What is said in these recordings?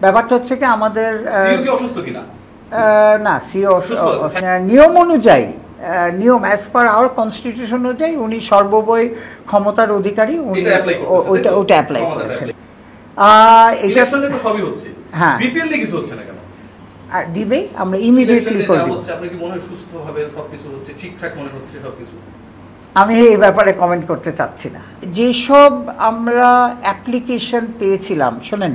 ব্যাপারটা হচ্ছে কি আমাদের সিও কি অসুস্থ কিনা? না, সিও নিয়ম অনুযায়ী, নিয়ম অ্যাজ পার আওয়ার কনস্টিটিউশন অনুযায়ী উনি সর্বোপরি ক্ষমতার অধিকারী, উনি ওটা অ্যাপ্লাই করেছেন। এটা তো সবই হচ্ছে, হ্যাঁ, বিপিএল নিয়ে কিছু হচ্ছে না কেন? দিবেই, আমরা ইমিডিয়েটলি করে দিব। আপনার কি মনে হয় সুস্থভাবে সবকিছু হচ্ছে, ঠিকঠাক মনে হচ্ছে সবকিছু? আমি এই ব্যাপারে কমেন্ট করতে চাচ্ছি না। যেসব আমরা অ্যাপ্লিকেশন পেয়েছিলাম, শোনেন,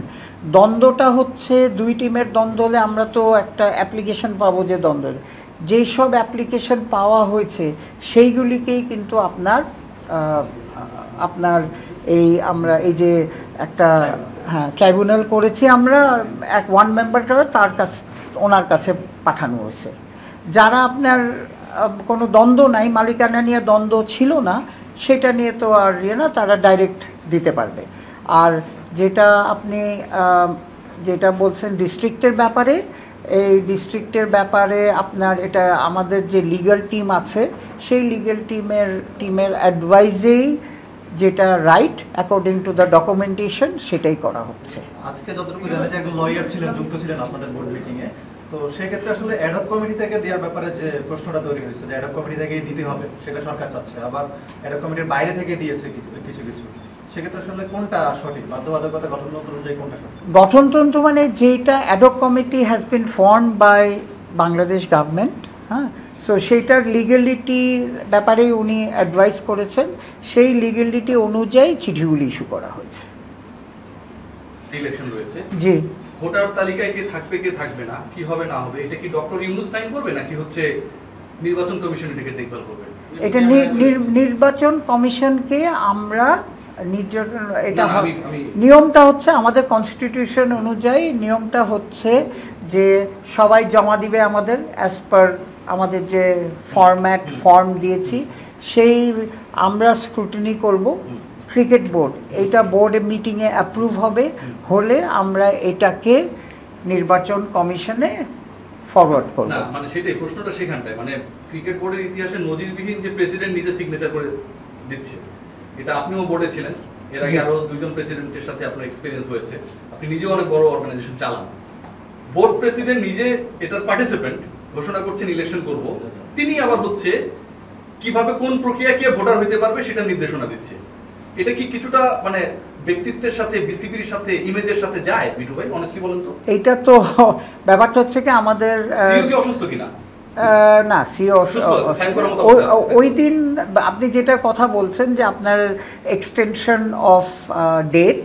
দ্বন্দ্বটা হচ্ছে দুই টিমের দ্বন্দ্ব হলে আমরা তো একটা অ্যাপ্লিকেশন পাবো, যে দ্বন্দ্ব যেসব অ্যাপ্লিকেশন পাওয়া হয়েছে সেইগুলিকেই কিন্তু আপনার আমরা এই যে একটা ট্রাইব্যুনাল করেছি আমরা, ওয়ান মেম্বারটা ওনার কাছে পাঠানো হয়েছে। যারা আপনার কোনো দ্বন্দ্ব নাই, মালিকানা নিয়ে দ্বন্দ্ব ছিল না, সেটা নিয়ে তো আর না, তারা ডাইরেক্ট দিতে পারবে। আর যেটা আপনি যেটা বলছেন ডিস্ট্রিক্টের ব্যাপারে, এই ডিস্ট্রিক্টের ব্যাপারে আপনার এটা আমাদের যে লিগ্যাল টিম আছে, সেই লিগ্যাল টিমের অ্যাডভাইজেই যেটা right according to the documentation সেটাই করা হচ্ছে। আজকে যতটুকু জানা যায় একজন লয়ার ছিলেন, যুক্ত ছিলেন আপনাদের বোর্ড মিটিংয়ে, তো সেক্ষেত্রে আসলে অ্যাডহক কমিটি থেকে দেওয়ার ব্যাপারে যে প্রশ্নটা তৈরি হয়েছে যে অ্যাডহক কমিটি থেকে দিতে হবে, সেটা সরকার চাচ্ছে, আবার অ্যাডহক কমিটির বাইরে থেকে দিয়েছে কিছু কিছু, সেক্ষেত্রে আসলে কোনটা সঠিক? বাধ্যবাধকতা গঠনতন্ত্র অনুযায়ী কোনটা সঠিক? গঠনতন্ত্র মানে যেটা ad hoc committee has been formed by Bangladesh government, হ্যাঁ, সো সেইটার লিগ্যালিটির ব্যাপারেই উনি অ্যাডভাইস করেছেন, সেই লিগ্যালিটি অনুযায়ী চিঠিগুলি ইস্যু করা হয়েছে। ইলেকশন রয়েছে, জি, ভোটার তালিকায় কে থাকবে কে থাকবে না, কি হবে না হবে, এটা কি ডক্টর ইউনূস সাইন করবে নাকি হচ্ছে নির্বাচন কমিশন এটাকে দেখভাল করবে? এটা নির্বাচন কমিশনকে আমরা এটা নিয়মটা হচ্ছে আমাদের কনস্টিটিউশন অনুযায়ী, নিয়মটা হচ্ছে যে সবাই জমা দিবে আমাদের অ্যাজ পার আমাদের যে ফর্ম দিয়েছি, সেই আমরা স্ক্রুটিনি করব। ক্রিকেট বোর্ড এইটা বোর্ডে মিটিংয়ে অ্যাপ্রুভ হলে আমরা এটাকে নির্বাচন কমিশনে ফরওয়ার্ড করব। না মানে সেটাই প্রশ্নটা সেখানটায়, মানে ক্রিকেট বোর্ডের ইতিহাসে নজিরবিহীন যে প্রেসিডেন্ট নিজে সিগনেচার করে দিচ্ছে, এটা আপনিও বোর্ডে ছিলেন, এর আগে আরো দুইজন প্রেসিডেন্টের সাথে আপনার এক্সপেরিয়েন্স হয়েছে, আপনি নিজেও অনেক বড় অর্গানাইজেশন চালান। বোর্ড প্রেসিডেন্ট নিজে এটার পার্টিসিপেন্ট, ঘোষণা করছেন ইলেকশন করব, তিনি আবার হচ্ছে কিভাবে কোন প্রক্রিয়া কে ভোটার হইতে পারবে সেটা নির্দেশনা দিচ্ছে। এটা কি কিছুটা মানে ব্যক্তিত্বের সাথে, বিসিবির সাথে, ইমেজের সাথে যায় বিটু ভাই? অনেস্টলি বলেন তো। এইটা তো ব্যাপারটা হচ্ছে কি আমাদের সিও কি অসুস্থ কিনা? না, সিও ওই দিন আপনি যেটার কথা বলছেন যে আপনার এক্সটেনশন অফ ডেট,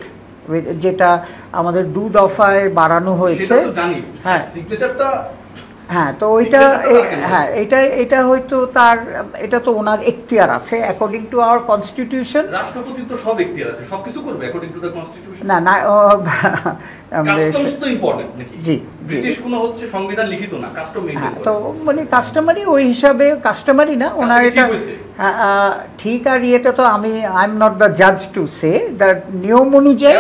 যেটা আমাদের 2 দফায় বাড়ানো হয়েছে, হ্যাঁ সিগনেচারটা, হ্যাঁ, তো ওইটা, হ্যাঁ, এটা হয়তো এটা তো ওনার এখতিয়ার আছে অ্যাকর্ডিং টু আওয়ার কনস্টিটিউশন। রাষ্ট্রপতি তো সব এখতিয়ার আছে, সবকিছু করবে অ্যাকর্ডিং টু দ্য কনস্টিটিউশন। না, কাস্টমস তো ইম্পর্টেন্ট নাকি? জি, ব্রিটিশ কোন হচ্ছে সংবিধান লিখিত না, কাস্টম মেইনটেইন করে। তো মানে কাস্টমারি, ওই হিসাবে কাস্টমারি না ওনার এটা ঠিক। আর এটা তো আই এম নট দ্য জাজ টু সে, দ্য নিয়ম অনুযায়ী,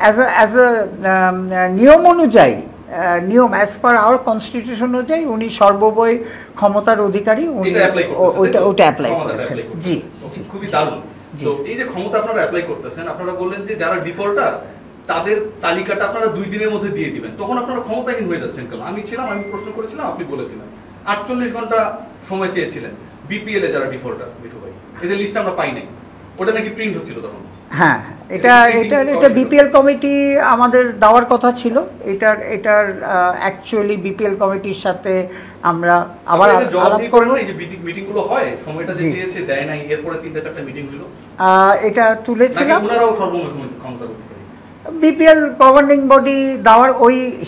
অ্যাজ এ নিয়ম অনুযায়ী, নিয়ম অ্যাজ পার আওয়ার কনস্টিটিউশন অনুযায়ী উনি সর্বোপরি ক্ষমতার অধিকারী, উনি ওটা অ্যাপ্লাই করেছেন। জি, খুবই দারুণ। তো এই যে ক্ষমতা আপনারা অ্যাপ্লাই করতেছেন, আপনারা বললেন যে যারা ডিফল্টার তাদের তালিকাটা আপনারা 2 দিনের মধ্যে দিয়ে দিবেন, তখন আপনারা ক্ষমতাহীন হয়ে যাচ্ছেন কেন? আমি প্রশ্ন করেছিলাম, আপনি বলেছিলেন 48 ঘন্টা সময় চেয়েছিলেন বিপিএল এ যারা ডিফল্টার, বিটু ভাই, এদের লিস্ট আমরা পাই নাই, ওটা নাকি প্রিন্ট হচ্ছিল তখন। হ্যাঁ, এটা বিপিএল কমিটি আমাদের দেওয়ার কথা ছিল। এটার অ্যাকচুয়ালি বিপিএল কমিটির সাথে আমরা আবার আলাপ করব। এই যে মিটিংগুলো হয়, সময়টা যে চেয়েছে দেয় নাই, এরপরে 3-4টা মিটিং হলো, এটা তুলেছিলাম। ওনারাও সর্বমোট ক্ষমতার অধিকারী, বিপিএল গভর্নিং বডি দেওয়ার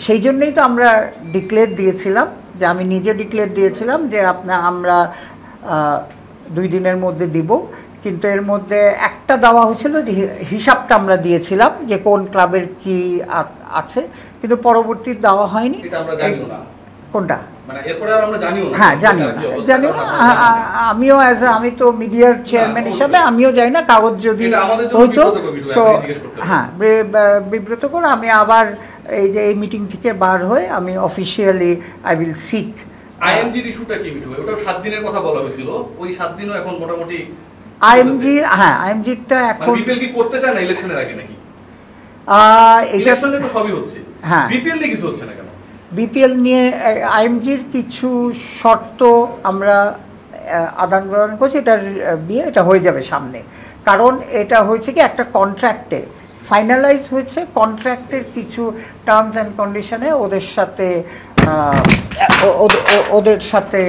সেই জন্যই তো আমরা ডিক্লেয়ার দিয়েছিলাম, যে আমি নিজে ডিক্লেয়ার দিয়েছিলাম যে আমরা 2 দিনের মধ্যে দিব। কিন্তু এর মধ্যে একটা দেওয়া হয়েছিল যে হিসাবটা আমরা দিয়েছিলাম যে কোন ক্লাবের কি আছে, কিন্তু পরবর্তী দেওয়া হয়নি। কোনটা মানে এরপরে আর আমরা জানিও না। হ্যাঁ, জানিও না। আমিও আমি তো মিডিয়ার চেয়ারম্যান হিসাবে আমিও জানি না, কাগজ যদি হয়তো হ্যাঁ বিব্রত করে আমি আবার এই মিটিং থেকে বার হয়ে আমি অফিসিয়ালি আই উইল সিক। আইএমজির ইস্যুটা কি মিটবে? ওটা 7 দিনের কথা বলা হয়েছিল, ওই 7 দিনও এখন মোটামুটি আইএমজিটা এখন বিপিএল কি করতে চায় না ইলেকশনের আগে নাকি? এটা ইলেকশন নিয়ে তো সবই হচ্ছে, হ্যাঁ। বিপিএল নিয়ে কিছু হচ্ছে না কেন? বিপিএল নিয়ে আইএমজির কিছু শর্ত আমরা আদান প্রদান করছি, এটার বিয়ে এটা হয়ে যাবে সামনে। কারণ এটা হয়েছে কি একটা কন্ট্রাক্টে ফাইনালাইজ হয়েছে, কন্ট্রাক্টের কিছু টার্মস অ্যান্ড কন্ডিশনে ওদের সাথে ওদের সাথে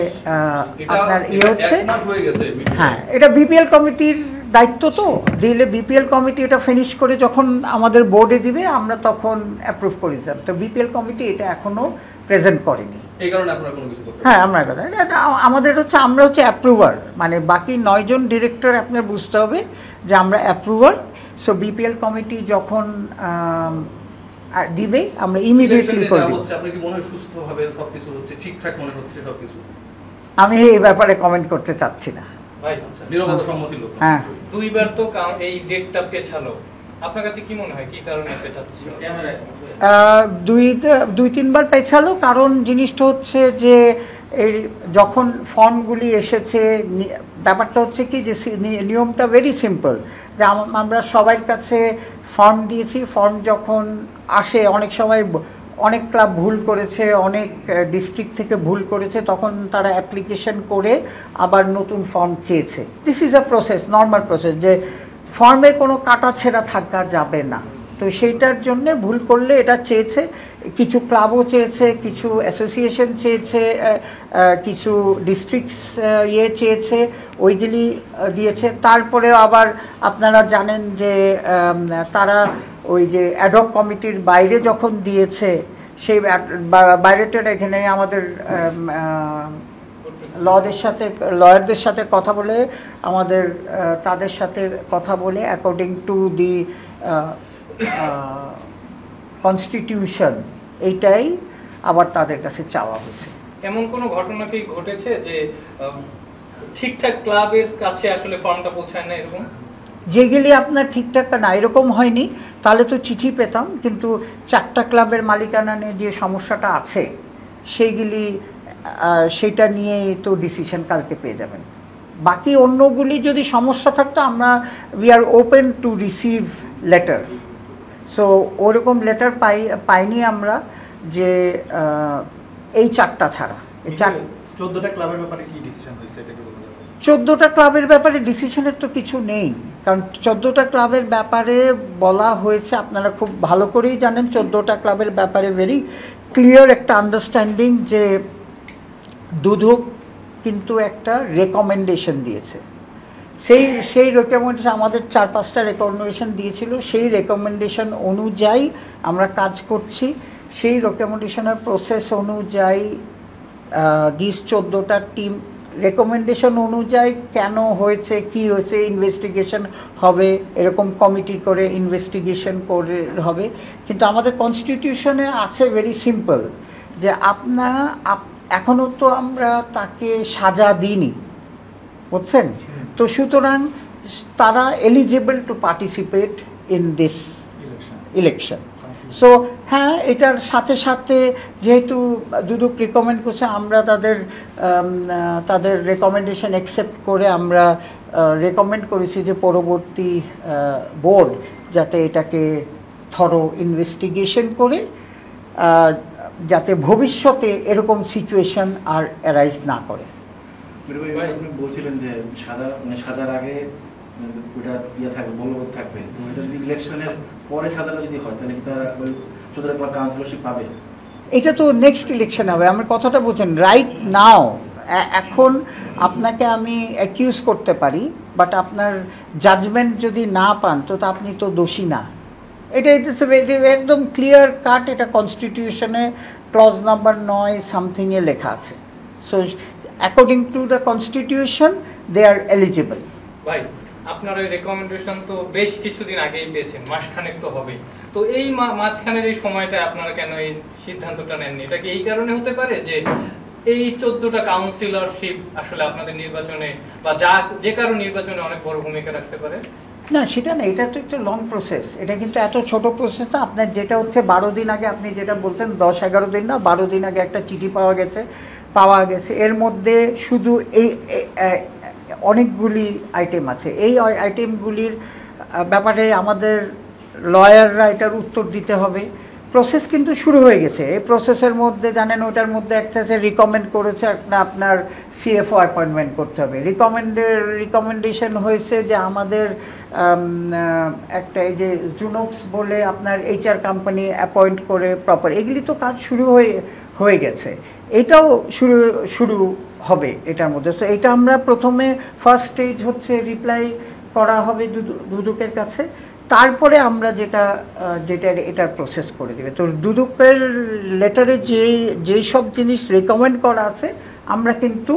আপনার ইয়ে হচ্ছে। এক মাস হয়ে গেছে BPL। হ্যাঁ, এটা বিপিএল কমিটির দায়িত্ব, তো দিলে বিপিএল কমিটি এটা ফিনিশ করে যখন আমাদের বোর্ডে দিবে আমরা তখন অ্যাপ্রুভ করে দিতাম। তো বিপিএল কমিটি এটা এখনো প্রেজেন্ট করেনি, এই কারণে আপনারা কোনো কিছু করতে হ্যাঁ আমরা আমাদের হচ্ছে আমরা হচ্ছে অ্যাপ্রুভার, মানে বাকি 9 জন ডিরেক্টর আপনার বুঝতে হবে যে আমরা অ্যাপ্রুভার। সো বিপিএল কমিটি যখন দিবে আমরা ইমিডিয়েটলি করে দিব। আপনি কি মনে হয় সুস্থভাবে সবকিছু হচ্ছে, ঠিকঠাক মনে হচ্ছে সবকিছু? আমি এই ব্যাপারে কমেন্ট করতে চাচ্ছি না। ভাই, নিরবতা সম্মতির লোক। হ্যাঁ, দুইবার তো এই ডেটটা পেছালো, আপনার কাছে কি মনে হয় কি কারণে পেছাচ্ছে? দুই তিনবার পেছালো, কারণ জিনিসটা হচ্ছে যে এই যখন ফর্মগুলি এসেছে, ব্যাপারটা হচ্ছে কি যে নিয়মটা ভেরি সিম্পল, যে আমরা সবার কাছে ফর্ম দিয়েছি। ফর্ম যখন আসে অনেক সময় অনেক ক্লাব ভুল করেছে, অনেক ডিস্ট্রিক্ট থেকে ভুল করেছে, তখন তারা অ্যাপ্লিকেশন করে আবার নতুন ফর্ম চেয়েছে। This is a process, normal process, যে ফর্মে কোনো কাটাছেঁড়া থাকা যাবে না। তো সেইটার জন্যে ভুল করলে এটা চেয়েছে, কিছু ক্লাবও চেয়েছে, কিছু অ্যাসোসিয়েশন চেয়েছে, কিছু ডিস্ট্রিক্টস চেয়েছে, ওইগুলি দিয়েছে। তারপরে আবার আপনারা জানেন যে তারা ওই যে অ্যাডহক কমিটির বাইরে যখন দিয়েছে, সেই বাইরেটার এখানে আমাদের লয়ারদের সাথে কথা বলে, আমাদের তাদের সাথে কথা বলে অ্যাকর্ডিং টু দি কনস্টিটিউশন এইটাই আবার তাদের কাছে চাওয়া হয়েছে। এমন কোনো ঘটনা কি ঘটেছে যে ঠিকঠাক ক্লাবের কাছে আসলে ফর্মটা পৌঁছায় না এরকম? যেগুলি আপনার ঠিকঠাক না এরকম হয়নি, তাহলে তো চিঠি পেতাম, কিন্তু 4টা ক্লাবের মালিকানা নিয়ে যে সমস্যাটা আছে সেইগুলি সেটা নিয়ে তো ডিসিশন কালকে পেয়ে যাবেন। বাকি অন্যগুলি যদি সমস্যা থাকতো আমরা we are open to receive letter. So ওরকম লেটার পাইনি আমরা, যে এই 4টা ছাড়া। এই 14টা ক্লাবের ব্যাপারে কি ডিসিশন হয়েছে এটা কি বলতে পারবেন? 14টা ক্লাবের ব্যাপারে ডিসিশনের তো কিছু নেই, কারণ 14টা ক্লাবের ব্যাপারে বলা হয়েছে, আপনারা খুব ভালো করেই জানেন 14টা ক্লাবের ব্যাপারে ভেরি ক্লিয়ার একটা আন্ডারস্ট্যান্ডিং, যে দুদক কিন্তু একটা রেকমেন্ডেশন দিয়েছে। সেই রেকমেন্ডেশন আমাদের 4-5টা রেকমেন্ডেশন দিয়েছিল, সেই রেকমেন্ডেশন অনুযায়ী আমরা কাজ করছি। সেই রেকমেন্ডেশনের প্রসেস অনুযায়ী 14টা টিম রেকমেন্ডেশন অনুযায়ী কেন হয়েছে, কি হয়েছে, ইনভেস্টিগেশন হবে, এরকম কমিটি করে ইনভেস্টিগেশন করে হবে। কিন্তু আমাদের কনস্টিটিউশনে আছে ভেরি সিম্পল, যে এখনও তো আমরা তাকে সাজা দিইনি, বুঝছেন? তো সুতরাং তারা eligible to participate in this election. So হ্যাঁ, এটার সাথে সাথে যেহেতু দুদক রিকমেন্ড করছে, আমরা তাদের রেকমেন্ডেশন অ্যাকসেপ্ট করে আমরা রেকমেন্ড করেছি যে পরবর্তী বোর্ড যাতে এটাকে থরো ইনভেস্টিগেশন করে, যাতে ভবিষ্যতে এরকম সিচুয়েশন আর অ্যারাইজ না করে। আপনি বলছিলেন যে সাজার আগে ওটা ইয়ে থাকবে, বলবৎ থাকবে, তো এটা যদি ইলেকশনের পরে সাজাটা যদি হয় তাহলে কি তারা ওই 14টা ক্লাব কাউন্সিলরশিপ পাবে? এটা তো নেক্সট ইলেকশন হবে। আমার কথাটা বলছেন, রাইট নাও এখন আপনাকে আমি অ্যাকিউজ করতে পারি, বাট আপনার জাজমেন্ট যদি না পান তো আপনি তো দোষী না। এটা একদম ক্লিয়ার কাট, এটা কনস্টিটিউশনে ক্লজ নাম্বার 9 সামথিংয়ে লেখা আছে। So according to the constitution they are eligible. ভাই, আপনার ওই রেকমেন্ডেশন তো বেশ কিছুদিন আগেই পেয়েছেন, মাসখানেক তো হবেই। তো এই মাঝখানের এই সময়টা আপনারা কেন এই সিদ্ধান্তটা নেননি? এটা কি এই কারণে হতে পারে যে এই 14টা কাউন্সিলরশিপ আসলে আপনাদের নির্বাচনে বা যে কারো নির্বাচনে অনেক বড় ভূমিকা রাখতে পারে? না, সেটা না, এটা তো একটা লং প্রসেস। এটা কিন্তু এত ছোট প্রসেস না। আপনার যেটা হচ্ছে 12 দিন আগে, আপনি যেটা বলছেন 10-11 দিন না, 12 দিন আগে একটা চিঠি পাওয়া গেছে। এর মধ্যে শুধু এই অনেকগুলি আইটেম আছে। এই আইটেমগুলির ব্যাপারে আমাদের লয়াররা এটার উত্তর দিতে হবে। প্রসেস কিন্তু শুরু হয়ে গেছে। এই প্রসেসের মধ্যে জানেন ওটার মধ্যে একটা যে রিকমেন্ড করেছে আপনার সিএফও অ্যাপয়েন্টমেন্ট করতে হবে। রিকমেন্ডেশন হয়েছে যে আমাদের একটা এই যে জুনোক্স বলে আপনার এইচআর কোম্পানি অ্যাপয়েন্ট করে প্রপার, এগুলি তো কাজ শুরু হয়ে গেছে। এটাও শুরু হবে এটার মধ্যে। সো এটা আমরা প্রথমে ফার্স্ট স্টেজ হচ্ছে রিপ্লাই করা হবে দুদকের কাছে, তারপরে আমরা এটার প্রসেস করে দেবে। তো দুদকের লেটারে যেই সব জিনিস রেকমেন্ড করা আছে আমরা কিন্তু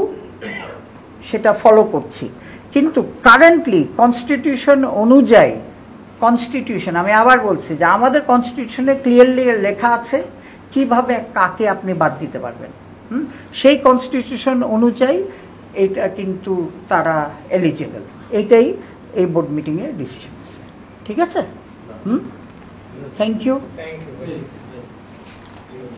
সেটা ফলো করছি। কিন্তু কারেন্টলি কনস্টিটিউশন অনুযায়ী, আমি আবার বলছি যে আমাদের কনস্টিটিউশনে ক্লিয়ারলি লেখা আছে কিভাবে কাকে আপনি বাদ দিতে পারবেন। সেই কনস্টিটিউশন অনুযায়ী এটা কিন্তু তারা এলিজিবল। এইটাই এই বোর্ড মিটিংয়ের ডিসিশন। ঠিক আছে? Thank you. Thank you.